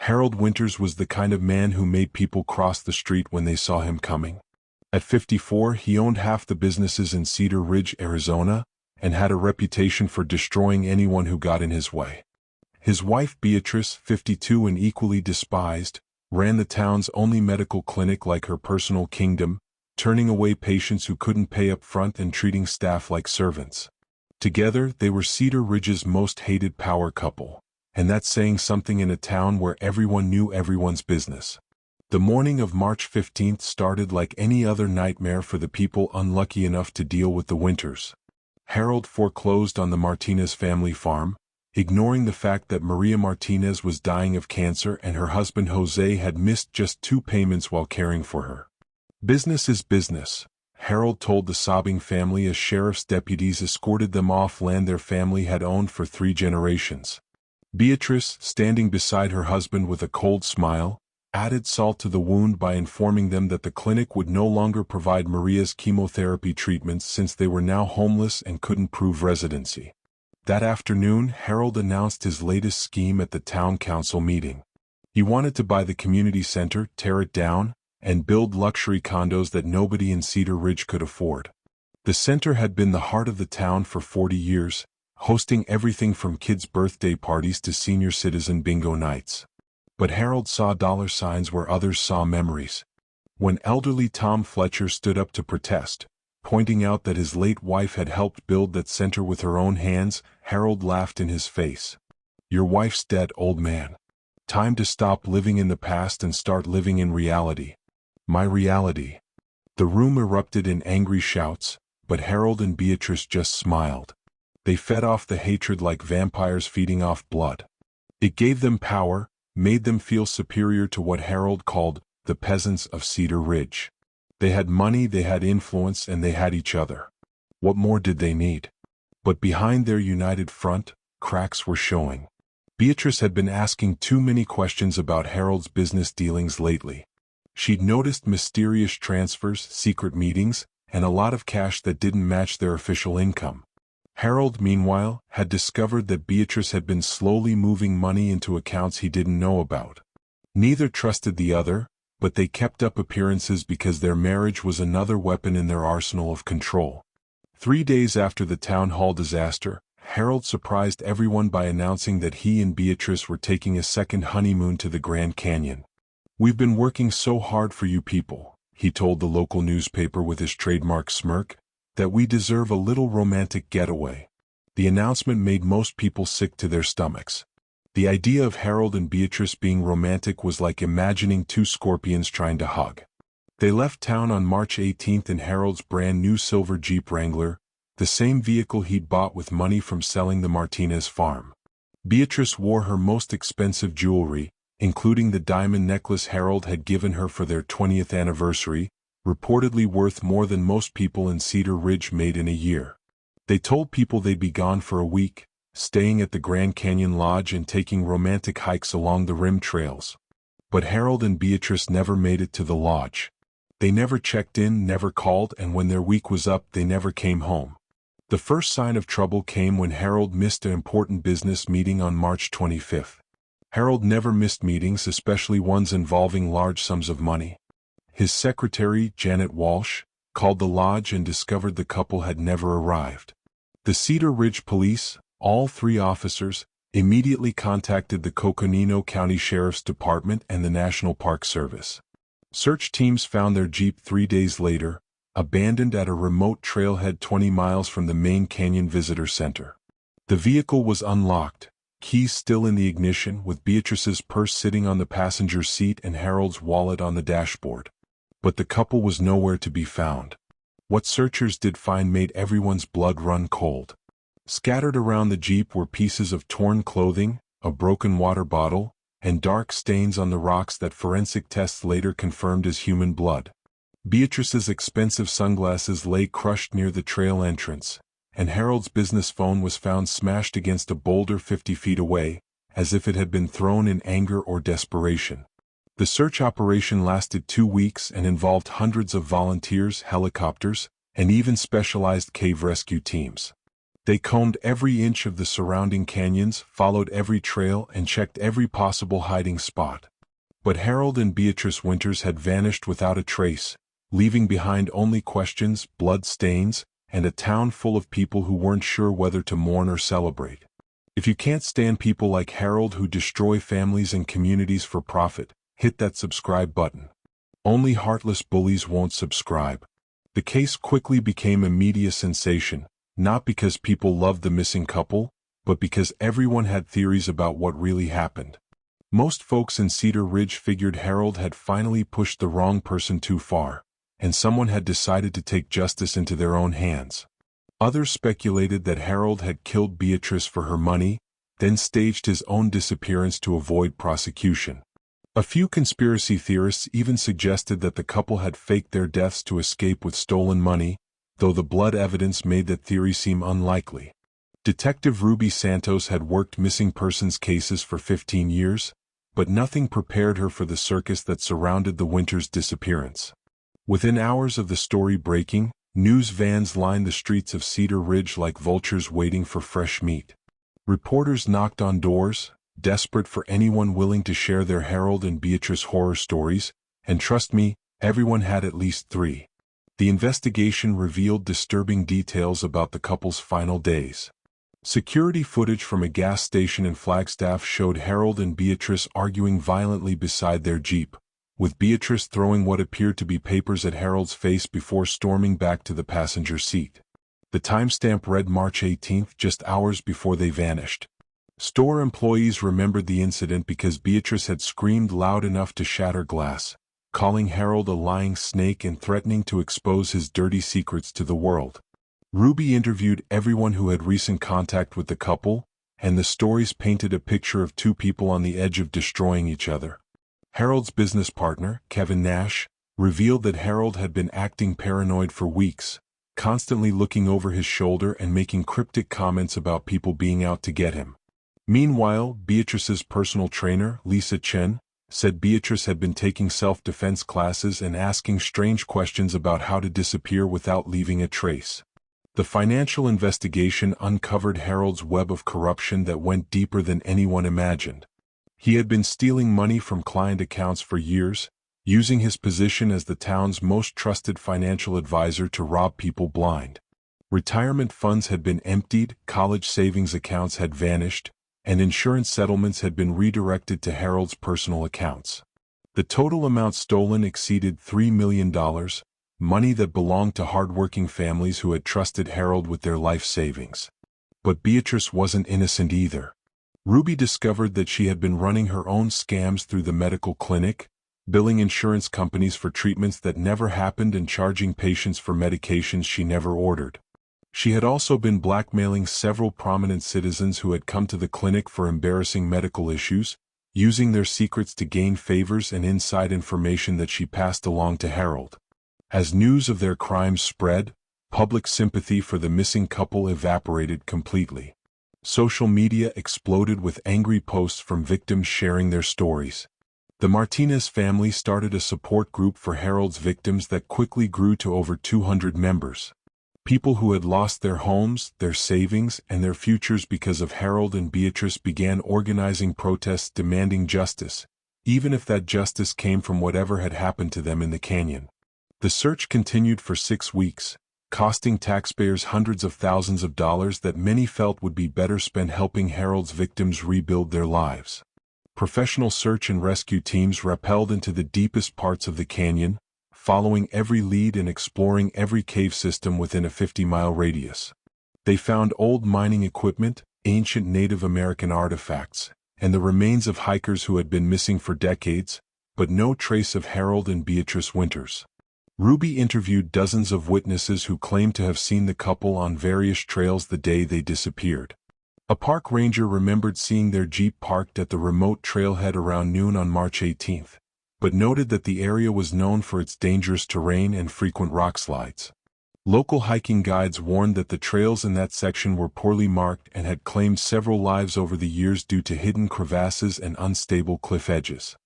Harold Winters was the kind of man who made people cross the street when they saw him coming. At 54, he owned half the businesses in Cedar Ridge, Arizona, and had a reputation for destroying anyone who got in his way. His wife Beatrice, 52 and equally despised, ran the town's only medical clinic like her personal kingdom, turning away patients who couldn't pay up front and treating staff like servants. Together, they were Cedar Ridge's most hated power couple, and that's saying something in a town where everyone knew everyone's business. The morning of March 15th started like any other nightmare for the people unlucky enough to deal with the Winters. Harold foreclosed on the Martinez family farm, ignoring the fact that Maria Martinez was dying of cancer and her husband Jose had missed just 2 payments while caring for her. Business is business, Harold told the sobbing family as sheriff's deputies escorted them off land their family had owned for 3 generations. Beatrice, standing beside her husband with a cold smile, added salt to the wound by informing them that the clinic would no longer provide Maria's chemotherapy treatments since they were now homeless and couldn't prove residency. That afternoon, Harold announced his latest scheme at the town council meeting. He wanted to buy the community center, tear it down, and build luxury condos that nobody in Cedar Ridge could afford. The center had been the heart of the town for 40 years, hosting everything from kids' birthday parties to senior citizen bingo nights. But Harold saw dollar signs where others saw memories. When elderly Tom Fletcher stood up to protest, pointing out that his late wife had helped build that center with her own hands, Harold laughed in his face. "Your wife's dead, old man. Time to stop living in the past and start living in reality." "My reality." The room erupted in angry shouts, but Harold and Beatrice just smiled. They fed off the hatred like vampires feeding off blood. It gave them power, made them feel superior to what Harold called the peasants of Cedar Ridge. They had money, they had influence, and they had each other. What more did they need? But behind their united front, cracks were showing. Beatrice had been asking too many questions about Harold's business dealings lately. She'd noticed mysterious transfers, secret meetings, and a lot of cash that didn't match their official income. Harold, meanwhile, had discovered that Beatrice had been slowly moving money into accounts he didn't know about. Neither trusted the other, but they kept up appearances because their marriage was another weapon in their arsenal of control. 3 days after the town hall disaster, Harold surprised everyone by announcing that he and Beatrice were taking a second honeymoon to the Grand Canyon. "We've been working so hard for you people," he told the local newspaper with his trademark smirk, "that we deserve a little romantic getaway." The announcement made most people sick to their stomachs. The idea of Harold and Beatrice being romantic was like imagining 2 scorpions trying to hug. They left town on March 18th in Harold's brand new silver Jeep Wrangler, the same vehicle he'd bought with money from selling the Martinez farm. Beatrice wore her most expensive jewelry, including the diamond necklace Harold had given her for their 20th anniversary, reportedly worth more than most people in Cedar Ridge made in a year. They told people they'd be gone for a week, staying at the Grand Canyon Lodge and taking romantic hikes along the rim trails. But Harold and Beatrice never made it to the lodge. They never checked in, never called, and when their week was up, they never came home. The first sign of trouble came when Harold missed an important business meeting on March 25th. Harold never missed meetings, especially ones involving large sums of money. His secretary, Janet Walsh, called the lodge and discovered the couple had never arrived. The Cedar Ridge police, all 3 officers, immediately contacted the Coconino County Sheriff's Department and the National Park Service. Search teams found their Jeep 3 days later, abandoned at a remote trailhead 20 miles from the main canyon visitor center. The vehicle was unlocked, keys still in the ignition, with Beatrice's purse sitting on the passenger seat and Harold's wallet on the dashboard. But the couple was nowhere to be found. What searchers did find made everyone's blood run cold. Scattered around the Jeep were pieces of torn clothing, a broken water bottle, and dark stains on the rocks that forensic tests later confirmed as human blood. Beatrice's expensive sunglasses lay crushed near the trail entrance, and Harold's business phone was found smashed against a boulder 50 feet away, as if it had been thrown in anger or desperation. The search operation lasted 2 weeks and involved hundreds of volunteers, helicopters, and even specialized cave rescue teams. They combed every inch of the surrounding canyons, followed every trail, and checked every possible hiding spot. But Harold and Beatrice Winters had vanished without a trace, leaving behind only questions, blood stains, and a town full of people who weren't sure whether to mourn or celebrate. If you can't stand people like Harold who destroy families and communities for profit, hit that subscribe button. Only heartless bullies won't subscribe. The case quickly became a media sensation, not because people loved the missing couple, but because everyone had theories about what really happened. Most folks in Cedar Ridge figured Harold had finally pushed the wrong person too far, and someone had decided to take justice into their own hands. Others speculated that Harold had killed Beatrice for her money, then staged his own disappearance to avoid prosecution. A few conspiracy theorists even suggested that the couple had faked their deaths to escape with stolen money, though the blood evidence made that theory seem unlikely. Detective Ruby Santos had worked missing persons cases for 15 years, but nothing prepared her for the circus that surrounded the Winters' disappearance. Within hours of the story breaking, news vans lined the streets of Cedar Ridge like vultures waiting for fresh meat. Reporters knocked on doors, desperate for anyone willing to share their Harold and Beatrice horror stories, and trust me, everyone had at least 3. The investigation revealed disturbing details about the couple's final days. Security footage from a gas station in Flagstaff showed Harold and Beatrice arguing violently beside their Jeep, with Beatrice throwing what appeared to be papers at Harold's face before storming back to the passenger seat. The timestamp read March 18, just hours before they vanished. Store employees remembered the incident because Beatrice had screamed loud enough to shatter glass, calling Harold a lying snake and threatening to expose his dirty secrets to the world. Ruby interviewed everyone who had recent contact with the couple, and the stories painted a picture of 2 people on the edge of destroying each other. Harold's business partner, Kevin Nash, revealed that Harold had been acting paranoid for weeks, constantly looking over his shoulder and making cryptic comments about people being out to get him. Meanwhile, Beatrice's personal trainer, Lisa Chen, said Beatrice had been taking self-defense classes and asking strange questions about how to disappear without leaving a trace. The financial investigation uncovered Harold's web of corruption that went deeper than anyone imagined. He had been stealing money from client accounts for years, using his position as the town's most trusted financial advisor to rob people blind. Retirement funds had been emptied, college savings accounts had vanished, and insurance settlements had been redirected to Harold's personal accounts. The total amount stolen exceeded $3 million, money that belonged to hardworking families who had trusted Harold with their life savings. But Beatrice wasn't innocent either. Ruby discovered that she had been running her own scams through the medical clinic, billing insurance companies for treatments that never happened and charging patients for medications she never ordered. She had also been blackmailing several prominent citizens who had come to the clinic for embarrassing medical issues, using their secrets to gain favors and inside information that she passed along to Harold. As news of their crimes spread, public sympathy for the missing couple evaporated completely. Social media exploded with angry posts from victims sharing their stories. The Martinez family started a support group for Harold's victims that quickly grew to over 200 members. People who had lost their homes, their savings, and their futures because of Harold and Beatrice began organizing protests demanding justice, even if that justice came from whatever had happened to them in the canyon. The search continued for 6 weeks, costing taxpayers hundreds of thousands of dollars that many felt would be better spent helping Harold's victims rebuild their lives. Professional search and rescue teams rappelled into the deepest parts of the canyon, following every lead and exploring every cave system within a 50-mile radius. They found old mining equipment, ancient Native American artifacts, and the remains of hikers who had been missing for decades, but no trace of Harold and Beatrice Winters. Ruby interviewed dozens of witnesses who claimed to have seen the couple on various trails the day they disappeared. A park ranger remembered seeing their Jeep parked at the remote trailhead around noon on March 18, but noted that the area was known for its dangerous terrain and frequent rock slides. Local hiking guides warned that the trails in that section were poorly marked and had claimed several lives over the years due to hidden crevasses and unstable cliff edges.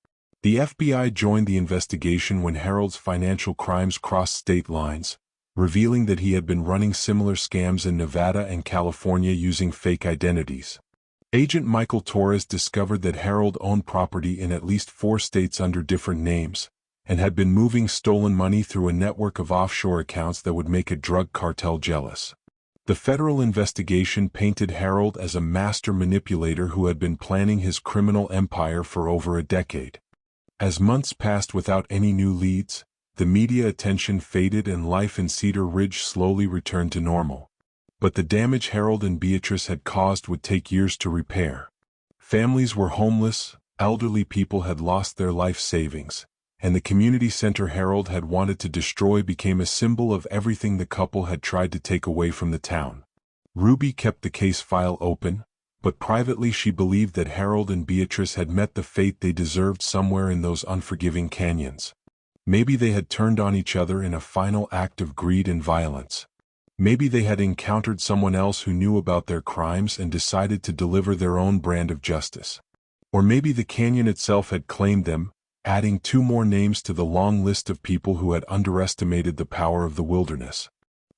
The FBI joined the investigation when Harold's financial crimes crossed state lines, revealing that he had been running similar scams in Nevada and California using fake identities. Agent Michael Torres discovered that Harold owned property in at least 4 states under different names, and had been moving stolen money through a network of offshore accounts that would make a drug cartel jealous. The federal investigation painted Harold as a master manipulator who had been planning his criminal empire for over a decade. As months passed without any new leads, the media attention faded and life in Cedar Ridge slowly returned to normal. But the damage Harold and Beatrice had caused would take years to repair. Families were homeless, elderly people had lost their life savings, and the community center Harold had wanted to destroy became a symbol of everything the couple had tried to take away from the town. Ruby kept the case file open, but privately she believed that Harold and Beatrice had met the fate they deserved somewhere in those unforgiving canyons. Maybe they had turned on each other in a final act of greed and violence. Maybe they had encountered someone else who knew about their crimes and decided to deliver their own brand of justice. Or maybe the canyon itself had claimed them, adding 2 more names to the long list of people who had underestimated the power of the wilderness.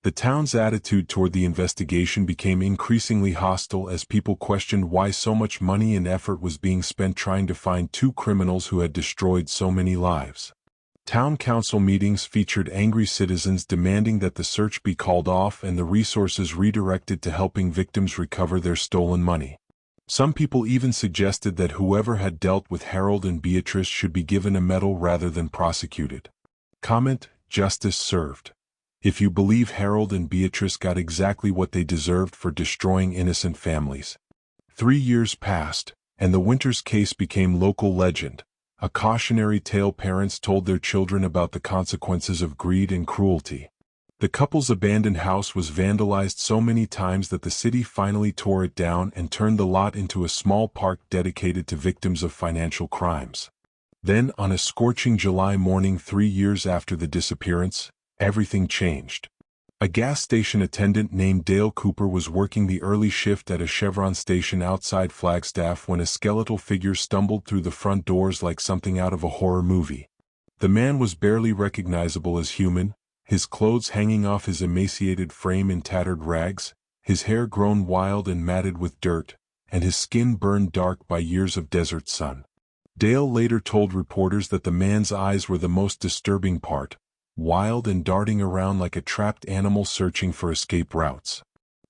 The town's attitude toward the investigation became increasingly hostile as people questioned why so much money and effort was being spent trying to find 2 criminals who had destroyed so many lives. Town council meetings featured angry citizens demanding that the search be called off and the resources redirected to helping victims recover their stolen money. Some people even suggested that whoever had dealt with Harold and Beatrice should be given a medal rather than prosecuted. Comment: justice served. If you believe Harold and Beatrice got exactly what they deserved for destroying innocent families. 3 years passed, and the Winters case became local legend, a cautionary tale parents told their children about the consequences of greed and cruelty. The couple's abandoned house was vandalized so many times that the city finally tore it down and turned the lot into a small park dedicated to victims of financial crimes. Then, on a scorching July morning 3 years after the disappearance, everything changed. A gas station attendant named Dale Cooper was working the early shift at a Chevron station outside Flagstaff when a skeletal figure stumbled through the front doors like something out of a horror movie. The man was barely recognizable as human, his clothes hanging off his emaciated frame in tattered rags, his hair grown wild and matted with dirt, and his skin burned dark by years of desert sun. Dale later told reporters that the man's eyes were the most disturbing part, wild and darting around like a trapped animal searching for escape routes.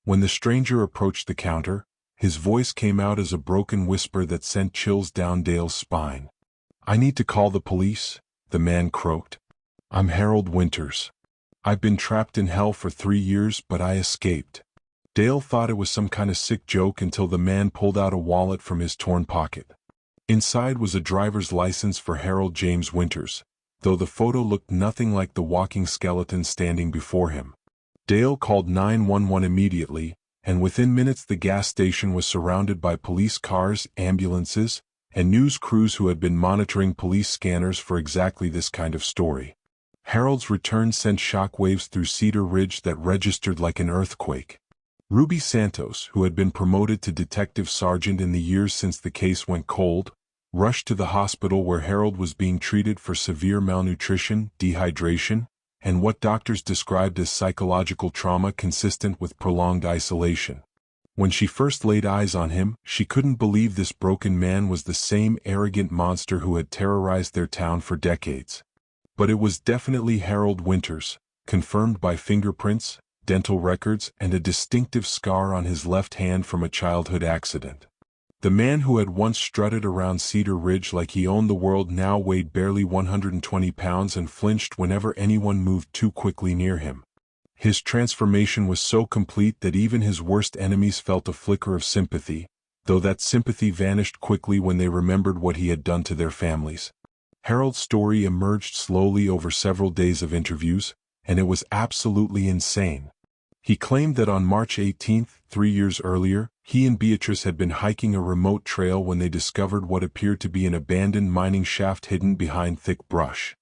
When the stranger approached the counter, his voice came out as a broken whisper that sent chills down Dale's spine. "I need to call the police," the man croaked. "I'm Harold Winters. I've been trapped in hell for 3 years, but I escaped." Dale thought it was some kind of sick joke until the man pulled out a wallet from his torn pocket. Inside was a driver's license for Harold James Winters, though the photo looked nothing like the walking skeleton standing before him. Dale called 911 immediately, and within minutes the gas station was surrounded by police cars, ambulances, and news crews who had been monitoring police scanners for exactly this kind of story. Harold's return sent shockwaves through Cedar Ridge that registered like an earthquake. Ruby Santos, who had been promoted to detective sergeant in the years since the case went cold, rushed to the hospital where Harold was being treated for severe malnutrition, dehydration, and what doctors described as psychological trauma consistent with prolonged isolation. When she first laid eyes on him, she couldn't believe this broken man was the same arrogant monster who had terrorized their town for decades. But it was definitely Harold Winters, confirmed by fingerprints, dental records, and a distinctive scar on his left hand from a childhood accident. The man who had once strutted around Cedar Ridge like he owned the world now weighed barely 120 pounds and flinched whenever anyone moved too quickly near him. His transformation was so complete that even his worst enemies felt a flicker of sympathy, though that sympathy vanished quickly when they remembered what he had done to their families. Harold's story emerged slowly over several days of interviews, and it was absolutely insane. He claimed that on March 18, 3 years earlier, he and Beatrice had been hiking a remote trail when they discovered what appeared to be an abandoned mining shaft hidden behind thick brush.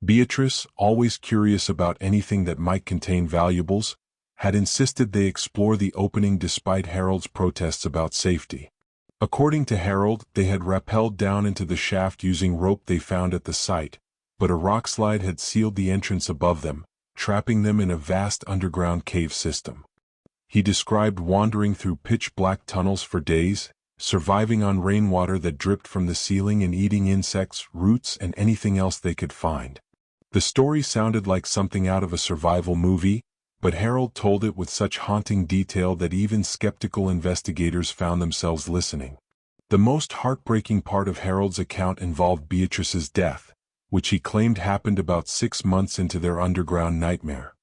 Beatrice, always curious about anything that might contain valuables, had insisted they explore the opening despite Harold's protests about safety. According to Harold, they had rappelled down into the shaft using rope they found at the site, but a rockslide had sealed the entrance above them, trapping them in a vast underground cave system. He described wandering through pitch-black tunnels for days, surviving on rainwater that dripped from the ceiling and eating insects, roots, and anything else they could find. The story sounded like something out of a survival movie, but Harold told it with such haunting detail that even skeptical investigators found themselves listening. The most heartbreaking part of Harold's account involved Beatrice's death, which he claimed happened about 6 months into their underground nightmare.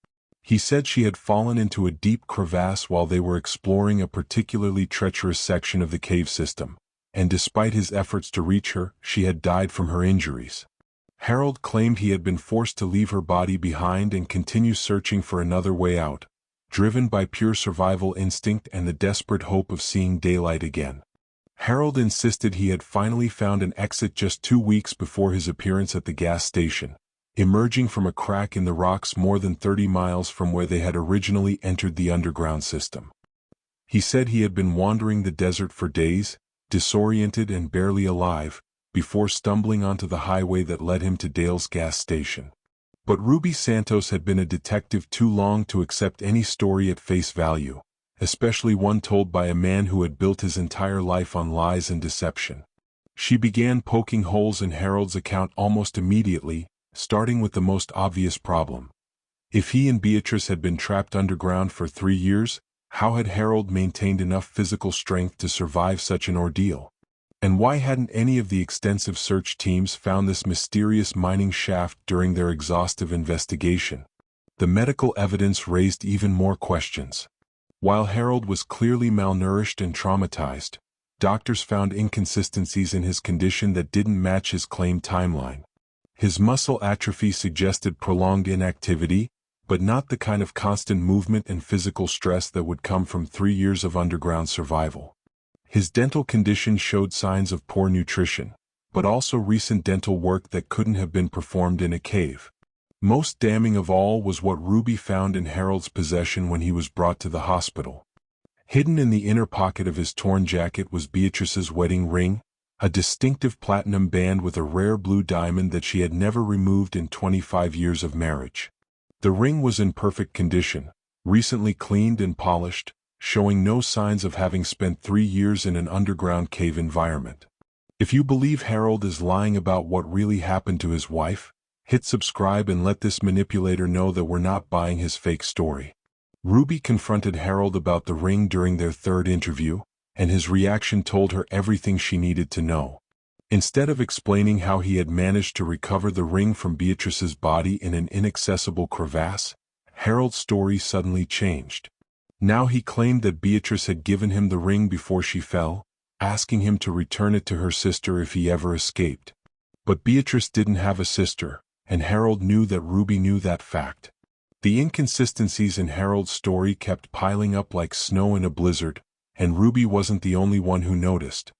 He said she had fallen into a deep crevasse while they were exploring a particularly treacherous section of the cave system, and despite his efforts to reach her, she had died from her injuries. Harold claimed he had been forced to leave her body behind and continue searching for another way out, driven by pure survival instinct and the desperate hope of seeing daylight again. Harold insisted he had finally found an exit just 2 weeks before his appearance at the gas station, emerging from a crack in the rocks more than 30 miles from where they had originally entered the underground system. He said he had been wandering the desert for days, disoriented and barely alive, before stumbling onto the highway that led him to Dale's gas station. But Ruby Santos had been a detective too long to accept any story at face value, especially one told by a man who had built his entire life on lies and deception. She began poking holes in Harold's account almost immediately, starting with the most obvious problem. If he and Beatrice had been trapped underground for 3 years, how had Harold maintained enough physical strength to survive such an ordeal? And why hadn't any of the extensive search teams found this mysterious mining shaft during their exhaustive investigation? The medical evidence raised even more questions. While Harold was clearly malnourished and traumatized, doctors found inconsistencies in his condition that didn't match his claimed timeline. His muscle atrophy suggested prolonged inactivity, but not the kind of constant movement and physical stress that would come from 3 years of underground survival. His dental condition showed signs of poor nutrition, but also recent dental work that couldn't have been performed in a cave. Most damning of all was what Ruby found in Harold's possession when he was brought to the hospital. Hidden in the inner pocket of his torn jacket was Beatrice's wedding ring, a distinctive platinum band with a rare blue diamond that she had never removed in 25 years of marriage. The ring was in perfect condition, recently cleaned and polished, showing no signs of having spent 3 years in an underground cave environment. If you believe Harold is lying about what really happened to his wife, hit subscribe and let this manipulator know that we're not buying his fake story. Ruby confronted Harold about the ring during their 3rd interview, and his reaction told her everything she needed to know. Instead of explaining how he had managed to recover the ring from Beatrice's body in an inaccessible crevasse, Harold's story suddenly changed. Now he claimed that Beatrice had given him the ring before she fell, asking him to return it to her sister if he ever escaped. But Beatrice didn't have a sister, and Harold knew that Ruby knew that fact. The inconsistencies in Harold's story kept piling up like snow in a blizzard, and Ruby wasn't the only one who noticed.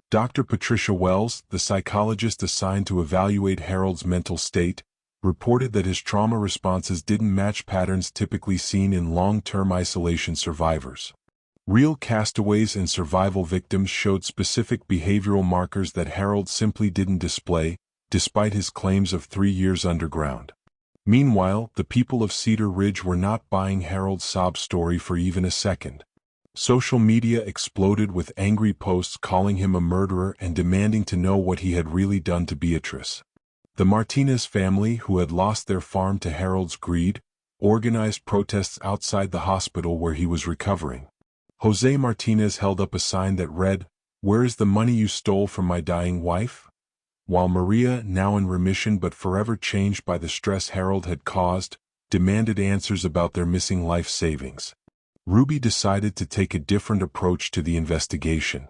Dr. Patricia Wells, the psychologist assigned to evaluate Harold's mental state, reported that his trauma responses didn't match patterns typically seen in long-term isolation survivors. Real castaways and survival victims showed specific behavioral markers that Harold simply didn't display, despite his claims of 3 years underground. Meanwhile, the people of Cedar Ridge were not buying Harold's sob story for even a second. Social media exploded with angry posts calling him a murderer and demanding to know what he had really done to Beatrice. The Martinez family, who had lost their farm to Harold's greed, organized protests outside the hospital where he was recovering. Jose Martinez held up a sign that read, "Where is the money you stole from my dying wife?" While Maria, now in remission but forever changed by the stress Harold had caused, demanded answers about their missing life savings. Ruby decided to take a different approach to the investigation.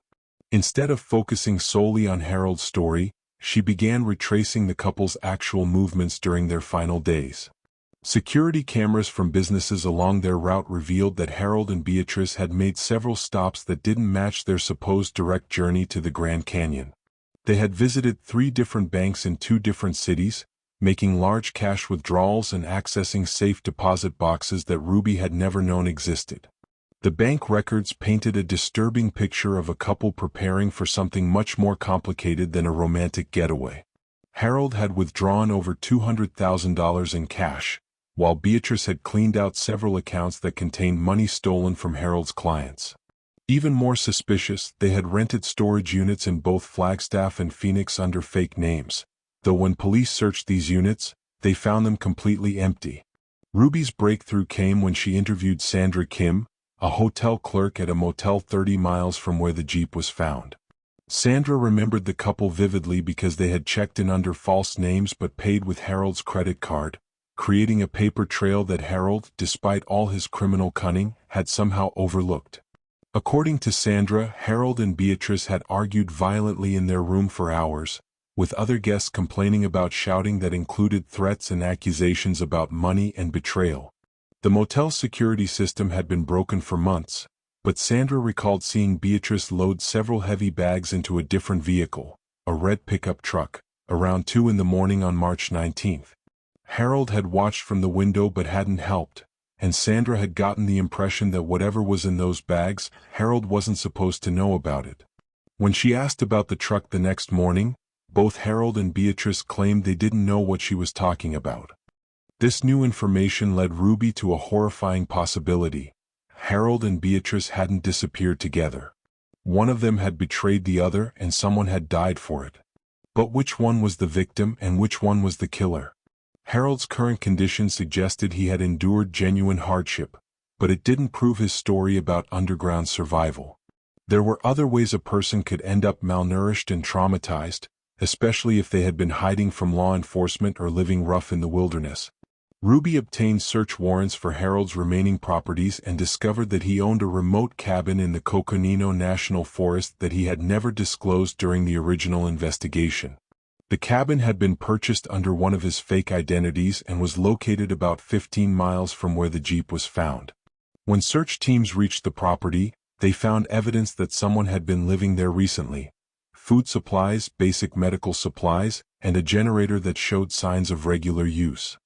Instead of focusing solely on Harold's story, she began retracing the couple's actual movements during their final days. Security cameras from businesses along their route revealed that Harold and Beatrice had made several stops that didn't match their supposed direct journey to the Grand Canyon. They had visited 3 different banks in 2 different cities, making large cash withdrawals and accessing safe deposit boxes that Ruby had never known existed. The bank records painted a disturbing picture of a couple preparing for something much more complicated than a romantic getaway. Harold had withdrawn over $200,000 in cash, while Beatrice had cleaned out several accounts that contained money stolen from Harold's clients. Even more suspicious, they had rented storage units in both Flagstaff and Phoenix under fake names, though when police searched these units, they found them completely empty. Ruby's breakthrough came when she interviewed Sandra Kim, a hotel clerk at a motel 30 miles from where the Jeep was found. Sandra remembered the couple vividly because they had checked in under false names but paid with Harold's credit card, creating a paper trail that Harold, despite all his criminal cunning, had somehow overlooked. According to Sandra, Harold and Beatrice had argued violently in their room for hours, with other guests complaining about shouting that included threats and accusations about money and betrayal. The motel's security system had been broken for months, but Sandra recalled seeing Beatrice load several heavy bags into a different vehicle, a red pickup truck, around 2 in the morning on March 19. Harold had watched from the window but hadn't helped, and Sandra had gotten the impression that whatever was in those bags, Harold wasn't supposed to know about it. When she asked about the truck the next morning, both Harold and Beatrice claimed they didn't know what she was talking about. This new information led Ruby to a horrifying possibility. Harold and Beatrice hadn't disappeared together. One of them had betrayed the other and someone had died for it. But which one was the victim and which one was the killer? Harold's current condition suggested he had endured genuine hardship, but it didn't prove his story about underground survival. There were other ways a person could end up malnourished and traumatized, especially if they had been hiding from law enforcement or living rough in the wilderness. Ruby obtained search warrants for Harold's remaining properties and discovered that he owned a remote cabin in the Coconino National Forest that he had never disclosed during the original investigation. The cabin had been purchased under one of his fake identities and was located about 15 miles from where the Jeep was found. When search teams reached the property, they found evidence that someone had been living there recently: food supplies, basic medical supplies, and a generator that showed signs of regular use.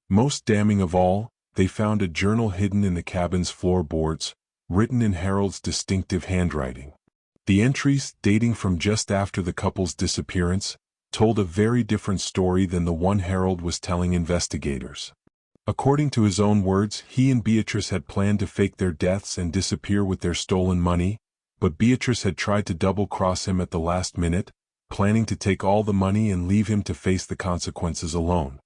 Most damning of all, they found a journal hidden in the cabin's floorboards, written in Harold's distinctive handwriting. The entries, dating from just after the couple's disappearance, told a very different story than the one Harold was telling investigators. According to his own words, he and Beatrice had planned to fake their deaths and disappear with their stolen money, but Beatrice had tried to double-cross him at the last minute, planning to take all the money and leave him to face the consequences alone.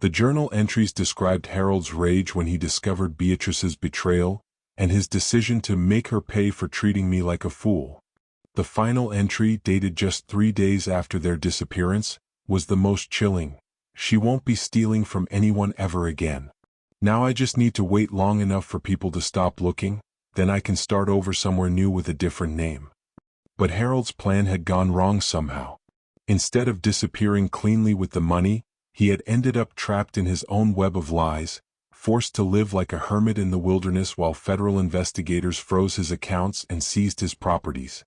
The journal entries described Harold's rage when he discovered Beatrice's betrayal, and his decision to make her pay for treating me like a fool. The final entry, dated just 3 days after their disappearance, was the most chilling. "She won't be stealing from anyone ever again. Now I just need to wait long enough for people to stop looking, then I can start over somewhere new with a different name." But Harold's plan had gone wrong somehow. Instead of disappearing cleanly with the money, he had ended up trapped in his own web of lies, forced to live like a hermit in the wilderness while federal investigators froze his accounts and seized his properties.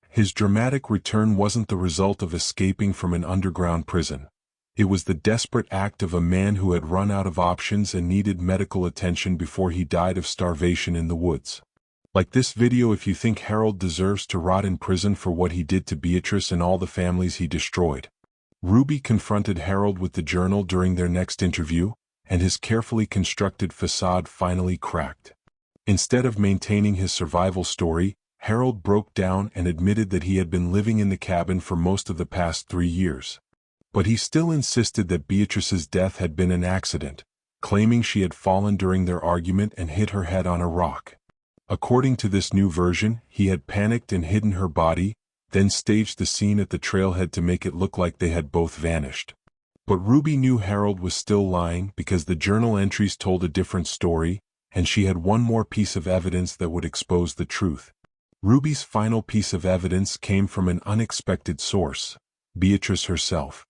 His dramatic return wasn't the result of escaping from an underground prison. It was the desperate act of a man who had run out of options and needed medical attention before he died of starvation in the woods. Like this video if you think Harold deserves to rot in prison for what he did to Beatrice and all the families he destroyed. Ruby confronted Harold with the journal during their next interview, and his carefully constructed facade finally cracked. Instead of maintaining his survival story, Harold broke down and admitted that he had been living in the cabin for most of the past 3 years. But he still insisted that Beatrice's death had been an accident, claiming she had fallen during their argument and hit her head on a rock. According to this new version, he had panicked and hidden her body, then staged the scene at the trailhead to make it look like they had both vanished. But Ruby knew Harold was still lying because the journal entries told a different story, and she had one more piece of evidence that would expose the truth. Ruby's final piece of evidence came from an unexpected source: Beatrice herself.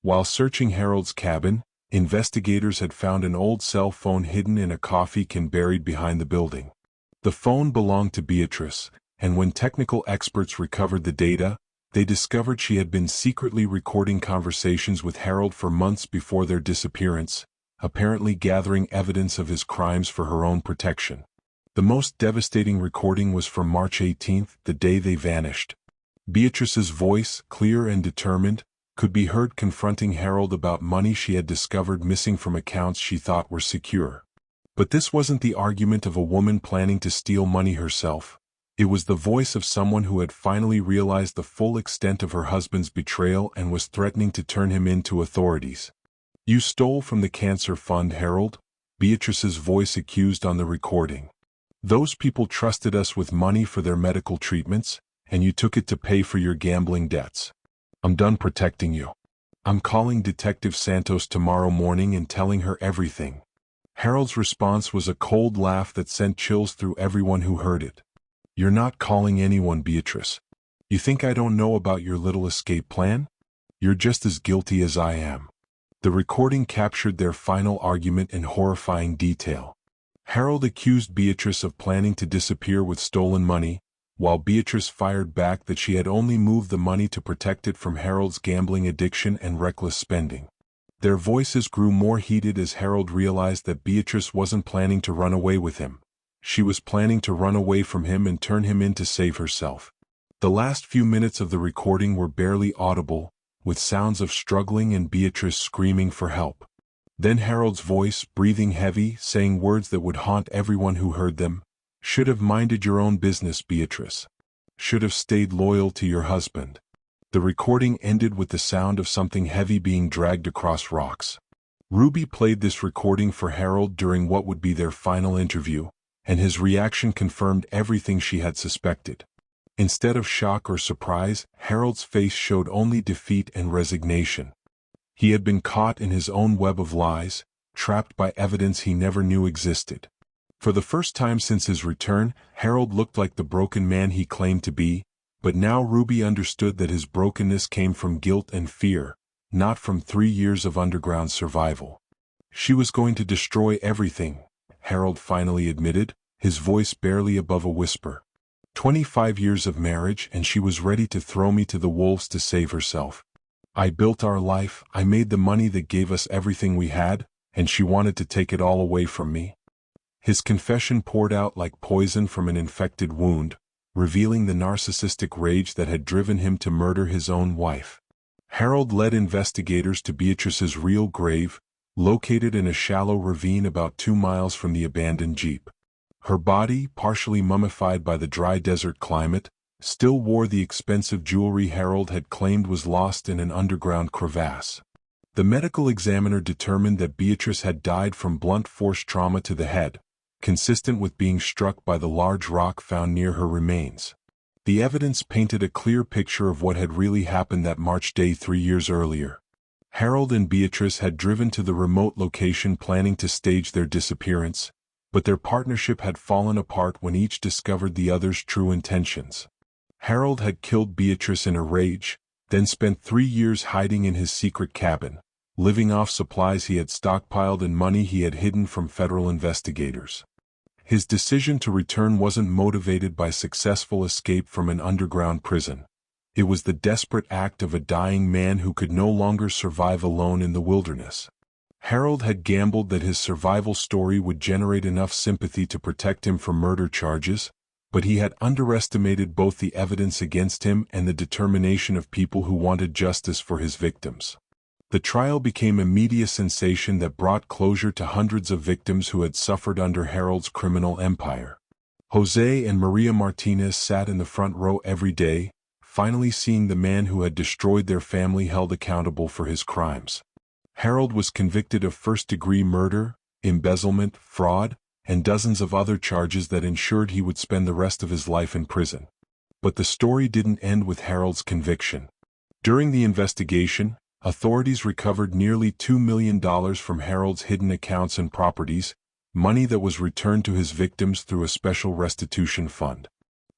While searching Harold's cabin, investigators had found an old cell phone hidden in a coffee can buried behind the building. The phone belonged to Beatrice, and when technical experts recovered the data, they discovered she had been secretly recording conversations with Harold for months before their disappearance, apparently gathering evidence of his crimes for her own protection. The most devastating recording was from March 18, the day they vanished. Beatrice's voice, clear and determined, could be heard confronting Harold about money she had discovered missing from accounts she thought were secure. But this wasn't the argument of a woman planning to steal money herself. It was the voice of someone who had finally realized the full extent of her husband's betrayal and was threatening to turn him in to authorities. "You stole from the cancer fund, Harold," Beatrice's voice accused on the recording. "Those people trusted us with money for their medical treatments, and you took it to pay for your gambling debts. I'm done protecting you. I'm calling Detective Santos tomorrow morning and telling her everything." Harold's response was a cold laugh that sent chills through everyone who heard it. "You're not calling anyone, Beatrice. You think I don't know about your little escape plan? You're just as guilty as I am." The recording captured their final argument in horrifying detail. Harold accused Beatrice of planning to disappear with stolen money, while Beatrice fired back that she had only moved the money to protect it from Harold's gambling addiction and reckless spending. Their voices grew more heated as Harold realized that Beatrice wasn't planning to run away with him. She was planning to run away from him and turn him in to save herself. The last few minutes of the recording were barely audible, with sounds of struggling and Beatrice screaming for help. Then Harold's voice, breathing heavy, saying words that would haunt everyone who heard them. "Should have minded your own business, Beatrice. Should have stayed loyal to your husband." The recording ended with the sound of something heavy being dragged across rocks. Ruby played this recording for Harold during what would be their final interview, and his reaction confirmed everything she had suspected. Instead of shock or surprise, Harold's face showed only defeat and resignation. He had been caught in his own web of lies, trapped by evidence he never knew existed. For the first time since his return, Harold looked like the broken man he claimed to be, but now Ruby understood that his brokenness came from guilt and fear, not from 3 years of underground survival. "She was going to destroy everything," Harold finally admitted, his voice barely above a whisper. 25 years of marriage and she was ready to throw me to the wolves to save herself. I built our life, I made the money that gave us everything we had, and she wanted to take it all away from me." His confession poured out like poison from an infected wound, revealing the narcissistic rage that had driven him to murder his own wife. Harold led investigators to Beatrice's real grave, located in a shallow ravine about 2 miles from the abandoned Jeep. Her body, partially mummified by the dry desert climate, still wore the expensive jewelry Harold had claimed was lost in an underground crevasse. The medical examiner determined that Beatrice had died from blunt force trauma to the head, consistent with being struck by the large rock found near her remains. The evidence painted a clear picture of what had really happened that March day 3 years earlier. Harold and Beatrice had driven to the remote location planning to stage their disappearance, but their partnership had fallen apart when each discovered the other's true intentions. Harold had killed Beatrice in a rage, then spent 3 years hiding in his secret cabin, living off supplies he had stockpiled and money he had hidden from federal investigators. His decision to return wasn't motivated by successful escape from an underground prison. It was the desperate act of a dying man who could no longer survive alone in the wilderness. Harold had gambled that his survival story would generate enough sympathy to protect him from murder charges, but he had underestimated both the evidence against him and the determination of people who wanted justice for his victims. The trial became a media sensation that brought closure to hundreds of victims who had suffered under Harold's criminal empire. Jose and Maria Martinez sat in the front row every day, finally seeing the man who had destroyed their family held accountable for his crimes. Harold was convicted of first-degree murder, embezzlement, fraud, and dozens of other charges that ensured he would spend the rest of his life in prison. But the story didn't end with Harold's conviction. During the investigation, authorities recovered nearly $2 million from Harold's hidden accounts and properties, money that was returned to his victims through a special restitution fund.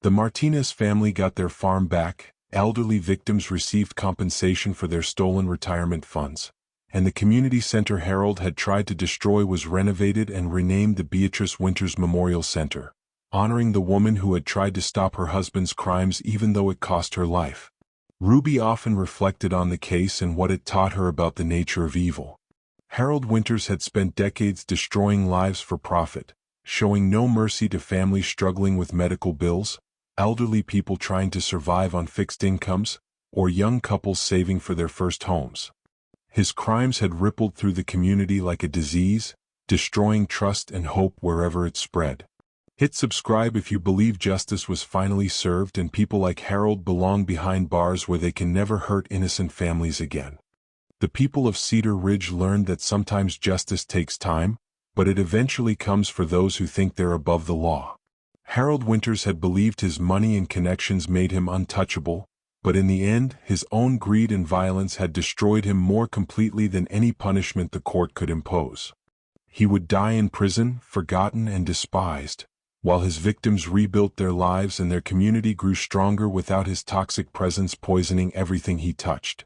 The Martinez family got their farm back, elderly victims received compensation for their stolen retirement funds, and the community center Harold had tried to destroy was renovated and renamed the Beatrice Winters Memorial Center, honoring the woman who had tried to stop her husband's crimes even though it cost her life. Ruby often reflected on the case and what it taught her about the nature of evil. Harold Winters had spent decades destroying lives for profit, showing no mercy to families struggling with medical bills, elderly people trying to survive on fixed incomes, or young couples saving for their first homes. His crimes had rippled through the community like a disease, destroying trust and hope wherever it spread. Hit subscribe if you believe justice was finally served and people like Harold belong behind bars where they can never hurt innocent families again. The people of Cedar Ridge learned that sometimes justice takes time, but it eventually comes for those who think they're above the law. Harold Winters had believed his money and connections made him untouchable, but in the end, his own greed and violence had destroyed him more completely than any punishment the court could impose. He would die in prison, forgotten and despised, while his victims rebuilt their lives and their community grew stronger without his toxic presence poisoning everything he touched.